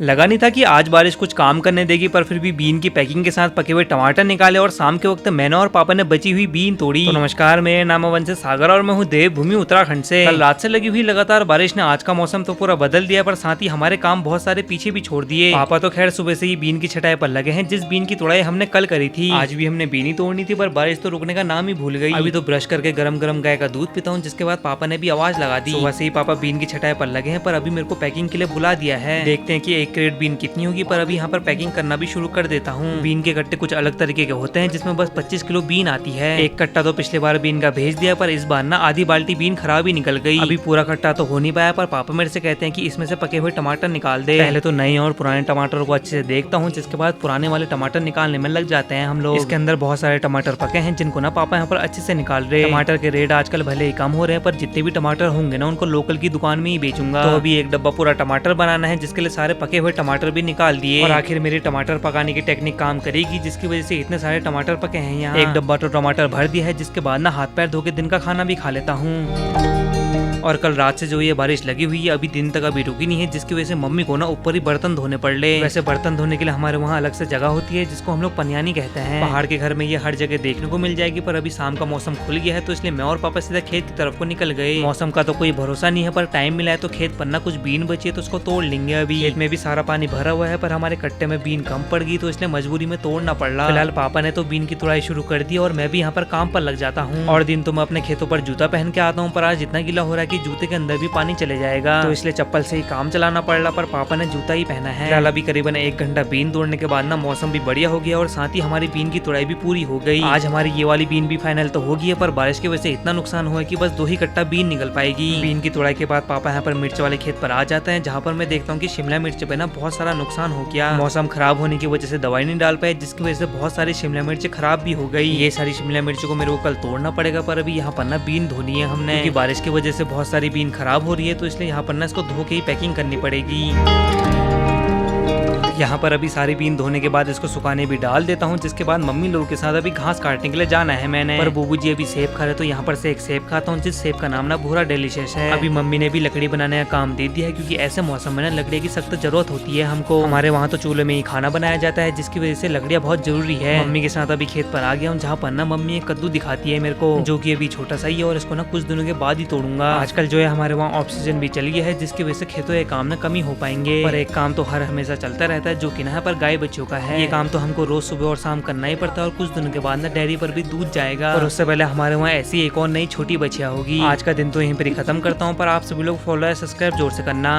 लगा नहीं था कि आज बारिश कुछ काम करने देगी, पर फिर भी बीन की पैकिंग के साथ पके हुए टमाटर निकाले और शाम के वक्त मैंने और पापा ने बची हुई बीन तोड़ी। तो नमस्कार, मेरे नाम है वंश सागर और मैं हूँ देवभूमि उत्तराखंड से। कल रात से लगी हुई लगातार बारिश ने आज का मौसम तो पूरा बदल दिया, पर साथ ही हमारे काम बहुत सारे पीछे भी छोड़ दिए। पापा तो खैर सुबह से ही बीन की छटाई पर लगे हैं, जिस बीन की तोड़ाई हमने कल करी थी। आज भी हमने बीन ही तोड़नी थी, पर बारिश तो रुकने का नाम ही भूल गई। अभी तो ब्रश करके गरम गरम गाय का दूध पीता हूँ, जिसके बाद पापा ने भी आवाज लगा दी। सुबह से ही पापा बीन की छटाई पर लगे हैं, पर अभी मेरे को पैकिंग के लिए बुला दिया है। देखते हैं कि 1 क्रेट बीन कितनी होगी, पर अभी यहाँ पर पैकिंग करना भी शुरू कर देता हूँ। बीन के कट्टे कुछ अलग तरीके के होते हैं, जिसमें बस 25 किलो बीन आती है। एक कट्टा तो पिछले बार बीन का भेज दिया, पर इस बार ना आधी बाल्टी बीन खराब ही निकल गई। अभी पूरा कट्टा तो हो नहीं पाया, पर पापा मेरे से कहते हैं कि इसमें से पके हुए टमाटर निकाल दे। पहले तो नए और पुराने टमाटरों को अच्छे से देखता हूँ, जिसके बाद पुराने वाले टमाटर निकालने में लग जाते हैं हम लोग। इसके अंदर बहुत सारे टमाटर पके हैं, जिनको ना पापा यहाँ पर अच्छे से निकाल रहे। टमाटर के रेट आजकल भले ही कम हो रहे हैं, पर जितने भी टमाटर होंगे ना उनको लोकल की दुकान में ही बेचूंगा। तो अभी एक डब्बा पूरा टमाटर बनाना है, जिसके लिए सारे पके हुए टमाटर भी निकाल दिए। और आखिर मेरी टमाटर पकाने की टेक्निक काम करेगी, जिसकी वजह से इतने सारे टमाटर पके हैं यहाँ। एक डब्बा तो टमाटर भर दिया है, जिसके बाद ना हाथ पैर धो के दिन का खाना भी खा लेता हूँ। और कल रात से जो ये बारिश लगी हुई है अभी दिन तक अभी रुकी नहीं है, जिसकी वजह से मम्मी को ना ऊपर ही बर्तन धोने पड़ ले। वैसे बर्तन धोने के लिए हमारे वहाँ अलग से जगह होती है, जिसको हम लोग पनियानी कहते हैं। पहाड़ के घर में ये हर जगह देखने को मिल जाएगी, पर अभी शाम का मौसम खुल गया है, तो इसलिए मैं और पापा सीधा खेत की तरफ को निकल गए। मौसम का तो कोई भरोसा नहीं है, पर टाइम मिला है तो खेत पर ना कुछ बीन बची है, तो उसको तोड़ लेंगे। अभी खेत में भी सारा पानी भरा हुआ है, पर हमारे कट्टे में बीन कम पड़ गई, तो इसलिए मजबूरी में तोड़ना पड़ रहा। फिलहाल पापा ने तो बीन की तुड़ाई शुरू कर दी और मैं भी यहाँ पर काम पर लग जाता हूँ। और दिन तो मैं अपने खेतों पर जूता पहन के आता हूँ, पर आज इतना गीला हो रहा है कि जूते के अंदर भी पानी चले जाएगा, तो इसलिए चप्पल से ही काम चलाना पड़ रहा। पर पापा ने जूता ही पहना है। फिलहाल अभी करीबन 1 घंटा बीन तोड़ने के बाद ना मौसम भी बढ़िया हो गया और साथ ही हमारी बीन की तुड़ाई भी पूरी हो गई। आज हमारी ये वाली बीन भी फाइनल तो हो गई है, पर बारिश की वजह से इतना नुकसान हुआ है कि बस 2 ही कट्टा बीन निकल पाएगी। बीन की तुड़ाई के बाद पापा यहाँ पर मिर्च वाले खेत पर आ जाते हैं, जहाँ पर मैं देखता हूँ कि शिमला मिर्च पे ना बहुत सारा नुकसान हो गया। मौसम खराब होने की वजह से दवाई नहीं डाल पाए, जिसकी वजह से बहुत सारी शिमला मिर्च खराब भी हो गई। ये सारी शिमला मिर्च को मेरे को कल तोड़ना पड़ेगा, पर अभी यहाँ पर ना बीन धोनी है हमने, क्योंकि बारिश की वजह से बहुत सारी बीन खराब हो रही है, तो इसलिए यहाँ पर ना इसको धो के ही पैकिंग करनी पड़ेगी। यहाँ पर अभी सारी बीन धोने के बाद इसको सुखाने भी डाल देता हूँ, जिसके बाद मम्मी लोगों के साथ अभी घास काटने के लिए जाना है मैंने। पर बूबू जी अभी सेब खा रहे, तो यहाँ पर से एक सेब खाता हूँ, जिस सेब का नाम ना भूरा डिलीशियस है। अभी मम्मी ने भी लकड़ी बनाने का काम दे दिया है, क्योंकि ऐसे मौसम में ना लकड़ी की सख्त जरूरत होती है हमको। हमारे वहाँ तो चूल्हे में ही खाना बनाया जाता है, जिसकी वजह से लकड़ियाँ बहुत जरूरी है। मम्मी के साथ अभी खेत पर आ गया हूँ, जहाँ पर ना मम्मी एक कद्दू दिखाती है मेरे को, जो की अभी छोटा सा ही है, और इसको ना कुछ दिनों के बाद ही तोड़ूंगा। आजकल जो है हमारे वहाँ ऑक्सीजन भी चल गया है, जिसकी वजह से खेतों के काम ना कम ही हो पाएंगे। पर एक काम तो हर हमेशा चलता रहता है, जो कि ना पर गाय बच्चों का है। ये काम तो हमको रोज सुबह और शाम करना ही पड़ता है, और कुछ दिनों के बाद ना डेयरी पर भी दूध जाएगा। और उससे पहले हमारे वहाँ ऐसी एक और नई छोटी बच्चियां होगी। आज का दिन तो यहीं पर ही खत्म करता हूँ, पर आप सभी लोग फॉलो या सब्सक्राइब जोर से करना।